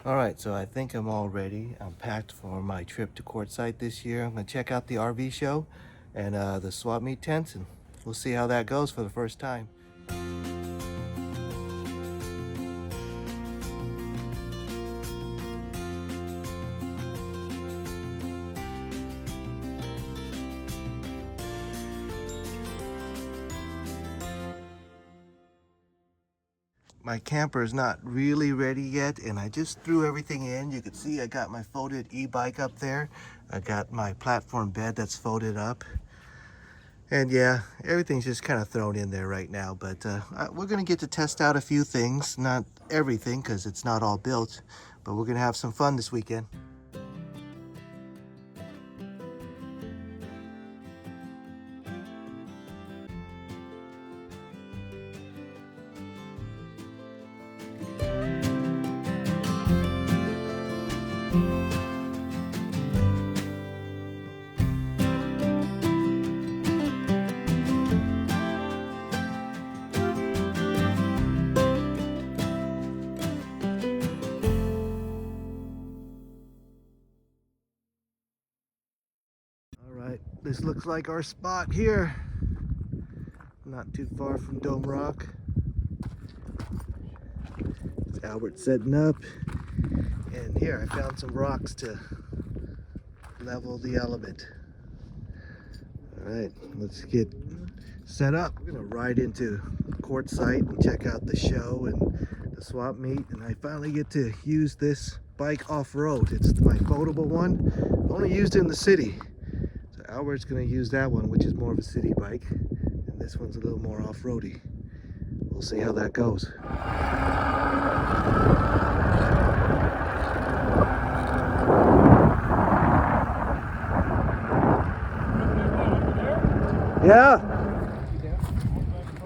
All right, so I think I'm all ready. I'm packed for my trip to Quartzsite this year. I'm gonna check out the RV show and the swap meet tents, and we'll see how that goes for the first time. My camper is not really ready yet, and I just threw everything in. You can see I got my folded e-bike up there. I got my platform bed that's folded up. And yeah, everything's just kind of thrown in there right now, but we're gonna get to test out a few things, not everything because it's not all built, but we're gonna have some fun this weekend. This looks like our spot here. Not too far from Dome Rock. It's Albert setting up. And here I found some rocks to level the element. All right, let's get set up. We're gonna ride into Quartzsite and check out the show and the swap meet. And I finally get to use this bike off-road. It's my foldable one. Only used in the city. Albert's going to use that one, which is more of a city bike, and this one's a little more off-roady. We'll see how that goes. Yeah.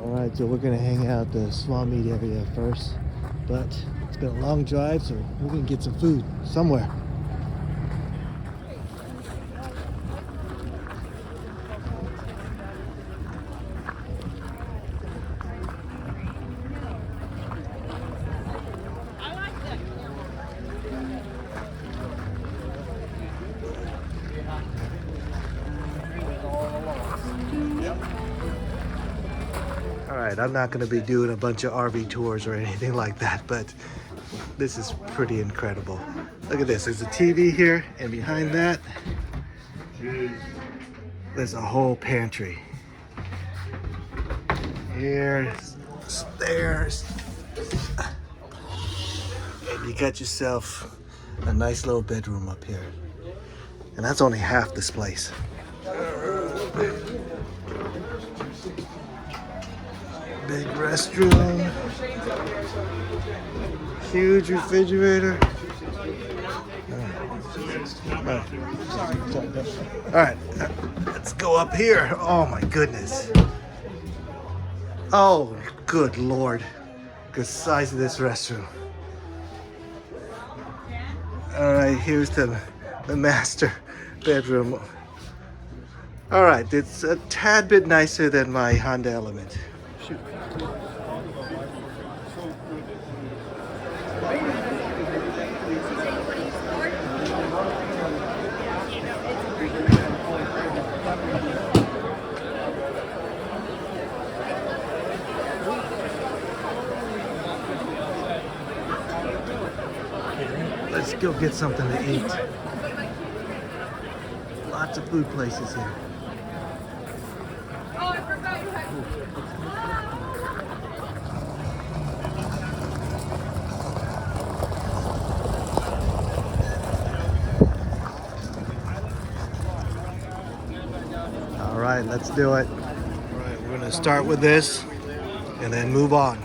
All right, so we're going to hang out the swap meet area first, but it's been a long drive, so we're going to get some food somewhere. Alright, I'm not going to be doing a bunch of RV tours or anything like that, but this is pretty incredible. Look at this, there's a TV here, and behind that, there's a whole pantry. Here's stairs. And you got yourself a nice little bedroom up here. And that's only half this place. Big restroom, huge refrigerator. All right, let's go up here. Oh my goodness. Oh, good Lord. The size of this restroom. All right, here's the master bedroom. All right, it's a tad bit nicer than my Honda Element. Shoot. Let's go get something to eat. Lots of food places here. Oh, I forgot you had. All right, let's do it. All right, we're gonna start with this and then move on.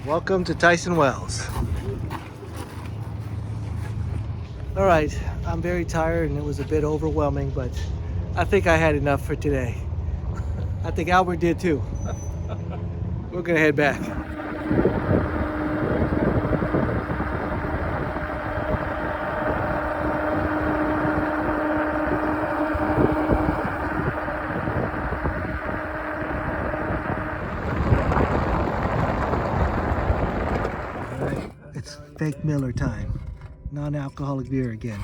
Welcome to Tyson Wells. All right, I'm very tired and it was a bit overwhelming, but I think I had enough for today. I think Albert did too. We're gonna head back. fake Miller time. Non-alcoholic beer again.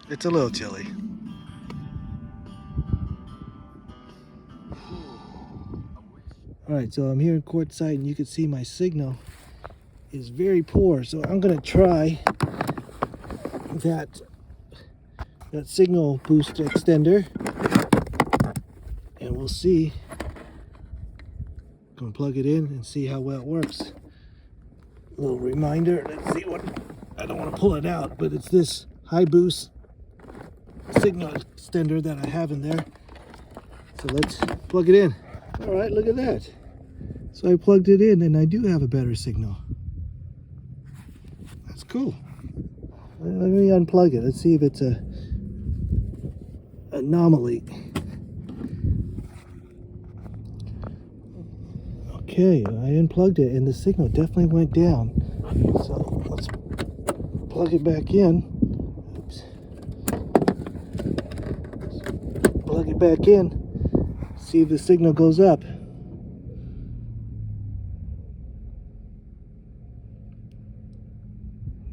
It's a little chilly. Alright, so I'm here in Quartzsite and you can see my signal is very poor. So I'm going to try that signal boost extender and we'll see. I'm going to plug it in and see how well it works. A little reminder, let's see what, I don't want to pull it out, but it's this high boost signal extender that I have in there. So let's plug it in. All right, look at that. So I plugged it in and I do have a better signal. That's cool. Let me unplug it. Let's see if it's a anomaly. Okay, I unplugged it and the signal definitely went down. So let's plug it back in. Oops. Plug it back in. See if the signal goes up.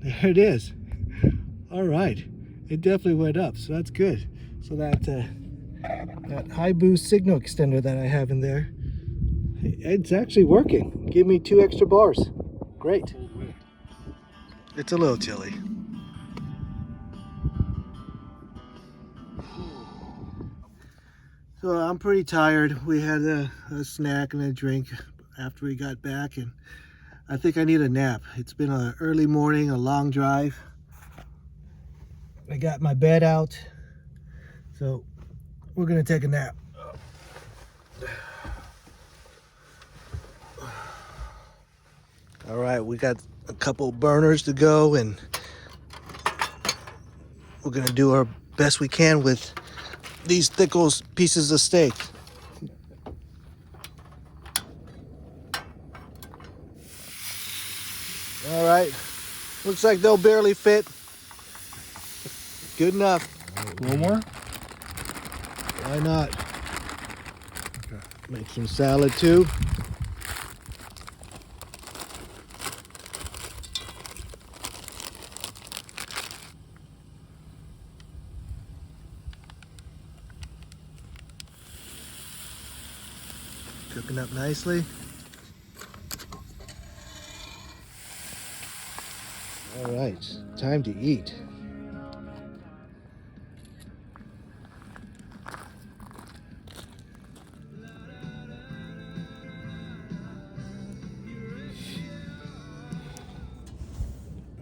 There it is. All right, it definitely went up, so that's good. So that high boost signal extender that I have in there, it's actually working. Give me 2 extra bars. Great. It's a little chilly. So I'm pretty tired. We had a snack and a drink after we got back, and I think I need a nap. It's been an early morning, a long drive. I got my bed out, so we're gonna take a nap. All right, we got a couple burners to go, and we're gonna do our best we can with these thick old pieces of steak. All right, looks like they'll barely fit. Good enough. A little more? Why not? Okay. Make some salad too. Cooking up nicely. All right, time to eat.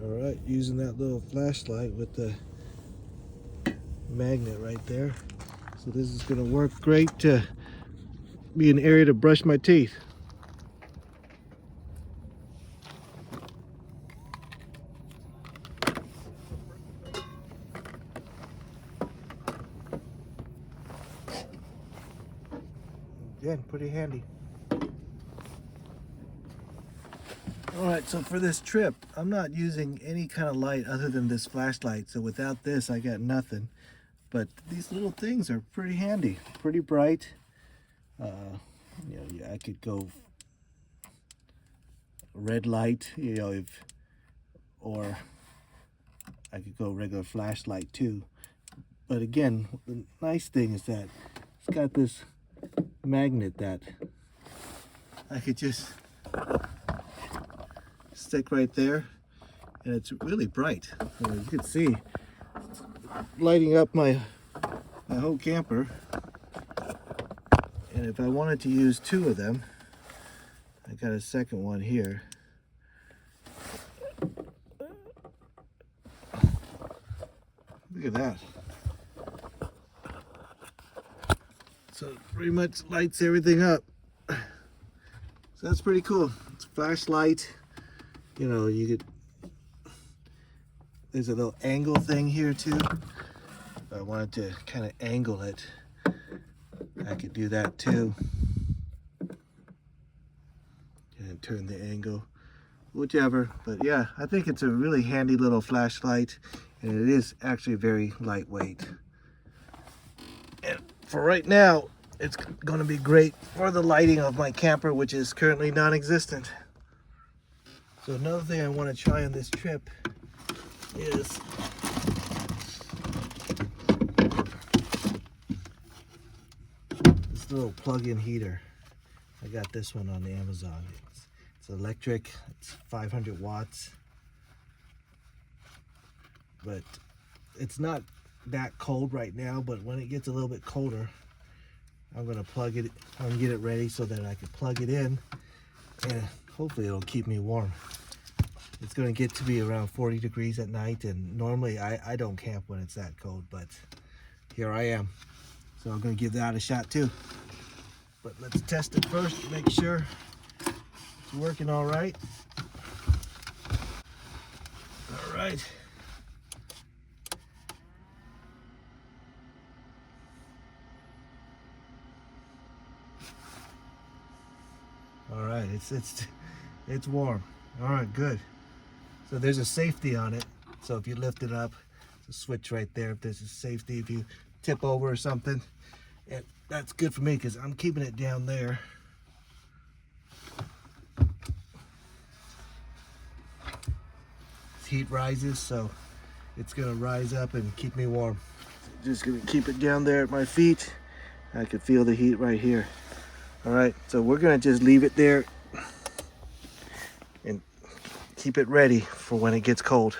All right, using that little flashlight with the magnet right there. So this is gonna work great to be an area to brush my teeth. Again, pretty handy. All right, so for this trip, I'm not using any kind of light other than this flashlight. So without this, I got nothing. But these little things are pretty handy, pretty bright. Yeah, I could go red light, or I could go regular flashlight too. But again, the nice thing is that it's got this magnet that I could just stick right there, and it's really bright. You can see it's lighting up my whole camper. And if I wanted to use 2 of them, I got a second one here. Look at that. So it pretty much lights everything up. So that's pretty cool. It's a flashlight. You get, there's a little angle thing here too. If I wanted to kind of angle it, I could do that too. And turn the angle, whichever. But yeah, I think it's a really handy little flashlight, and it is actually very lightweight. And for right now, it's going to be great for the lighting of my camper, which is currently non-existent. So another thing I want to try on this trip is this little plug-in heater. I got this one on Amazon. It's electric, it's 500 watts, but it's not that cold right now. But when it gets a little bit colder, I'm gonna plug it, I'm gonna get it ready so that I can plug it in, and hopefully it'll keep me warm. It's gonna get to be around 40 degrees at night, and normally I don't camp when it's that cold, but here I am. So I'm gonna give that a shot too. But let's test it first to make sure it's working all right. All right. All right, it's warm. All right, good. So there's a safety on it. So if you lift it up, there's a switch right there. If there's a safety, if you tip over or something, and that's good for me because I'm keeping it down there. Heat rises, so it's gonna rise up and keep me warm. Just gonna keep it down there at my feet. I can feel the heat right here. All right, so we're gonna just leave it there and keep it ready for when it gets cold.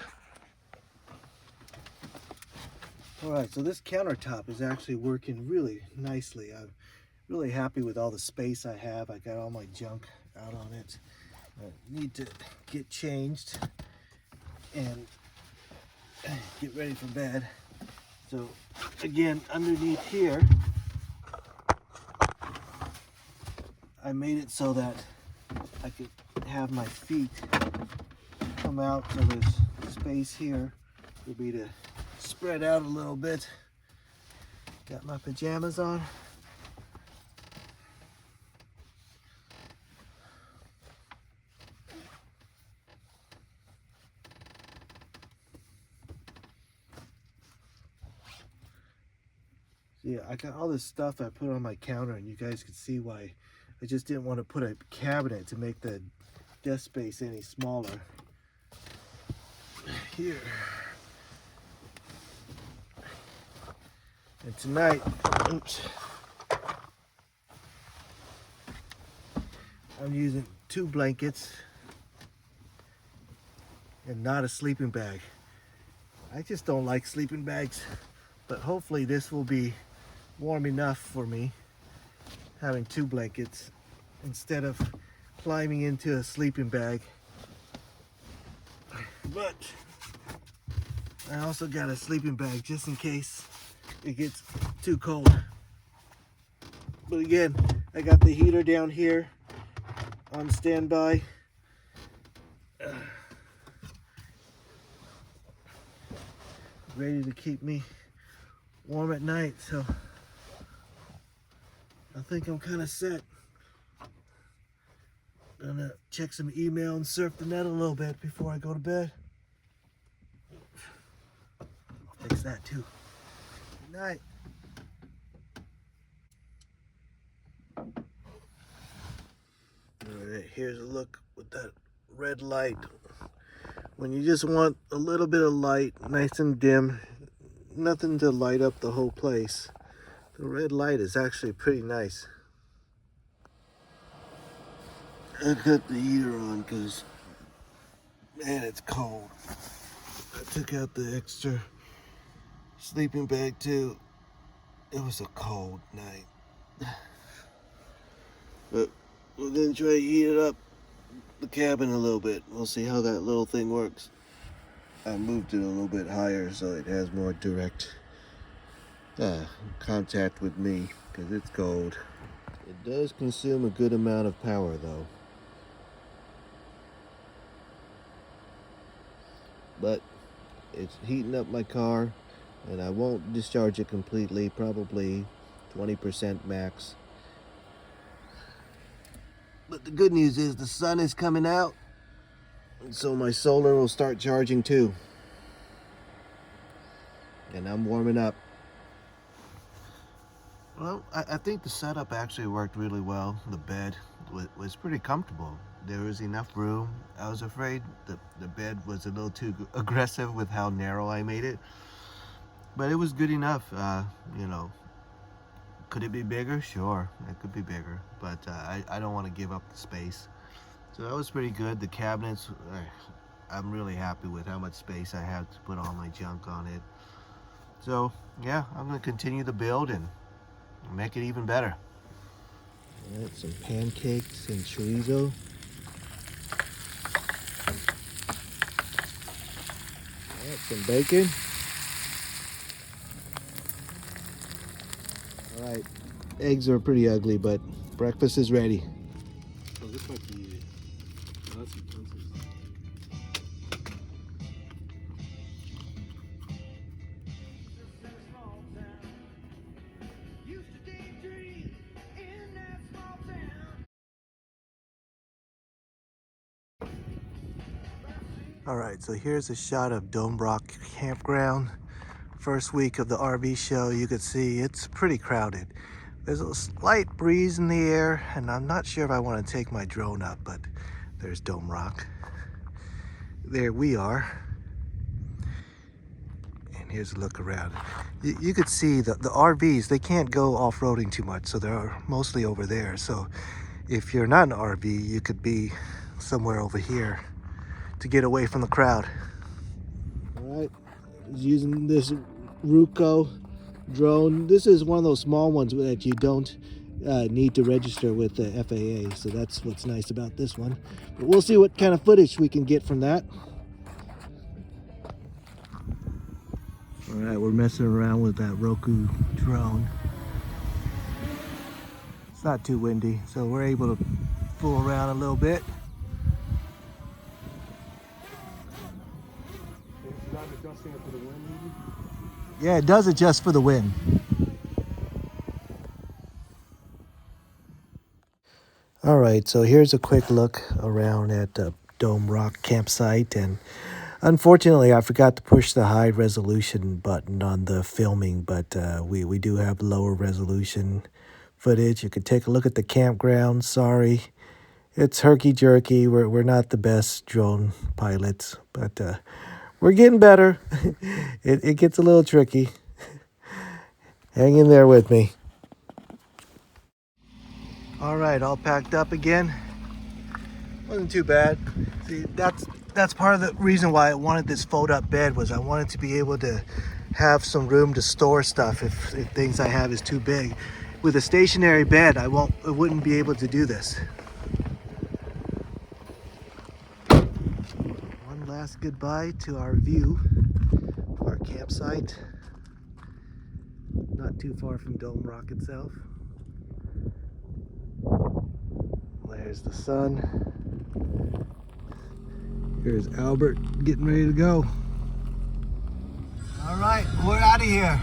All right, so this countertop is actually working really nicely. I'm really happy with all the space I have. I got all my junk out on it. I need to get changed and get ready for bed. So again, underneath here, I made it so that I could have my feet come out, so there's space here for me to spread out a little bit. Got my pajamas on. Yeah, I got all this stuff I put on my counter, and you guys can see why I just didn't want to put a cabinet to make the desk space any smaller. Here. And tonight, oops, I'm using 2 blankets and not a sleeping bag. I just don't like sleeping bags, but hopefully this will be warm enough for me, having 2 blankets instead of climbing into a sleeping bag. But I also got a sleeping bag just in case it gets too cold. But again, I got the heater down here on standby. Ready to keep me warm at night, so I think I'm kind of set. Gonna check some email and surf the net a little bit before I go to bed. I'll fix that too. Good night. Alright, here's a look with that red light. When you just want a little bit of light, nice and dim, nothing to light up the whole place, the red light is actually pretty nice. I got the heater on because, man, it's cold. I took out the extra sleeping bag too. It was a cold night. But we're gonna try to heat it up the cabin a little bit. We'll see how that little thing works. I moved it a little bit higher so it has more direct contact with me because it's cold. It does consume a good amount of power though. But it's heating up my car, and I won't discharge it completely, probably 20% max. But the good news is the sun is coming out, and so my solar will start charging too. And I'm warming up. Well, I think the setup actually worked really well. The bed was pretty comfortable. There was enough room. I was afraid the bed was a little too aggressive with how narrow I made it, but it was good enough. You know, could it be bigger? Sure, it could be bigger, but I don't want to give up the space. So that was pretty good. The cabinets, I'm really happy with how much space I have to put all my junk on it. So yeah, I'm gonna continue the build and make it even better. All right, some pancakes and chorizo. All right, some bacon. All right, eggs are pretty ugly, but breakfast is ready. Oh, this might be. Oh, that's utensils. All right, so here's a shot of Dome Rock Campground. First week of the RV show. You can see it's pretty crowded. There's a slight breeze in the air, and I'm not sure if I want to take my drone up, but there's Dome Rock. There we are. And here's a look around. You could see the RVs, they can't go off-roading too much, so they're mostly over there. So if you're not an RV, you could be somewhere over here to get away from the crowd. All right, using this Ruco drone. This is one of those small ones that you don't need to register with the FAA, so that's what's nice about this one. But we'll see what kind of footage we can get from that. All right, we're messing around with that Roku drone. It's not too windy, so we're able to fool around a little bit. It's not adjusting it for the wind, maybe? Yeah, it does adjust for the wind. All right, so here's a quick look around at Dome Rock Campsite, and unfortunately I forgot to push the high resolution button on the filming, but we do have lower resolution footage. You could take a look at the campground. Sorry, it's herky-jerky. We're not the best drone pilots, but we're getting better. It gets a little tricky. Hang in there with me. All right, all packed up again. Wasn't too bad. See, that's part of the reason why I wanted this fold-up bed, was I wanted to be able to have some room to store stuff if things I have is too big. With a stationary bed, I wouldn't be able to do this. One last goodbye to our view, our campsite. Not too far from Dome Rock itself. There's the sun. Here's Albert getting ready to go. All right, we're out of here.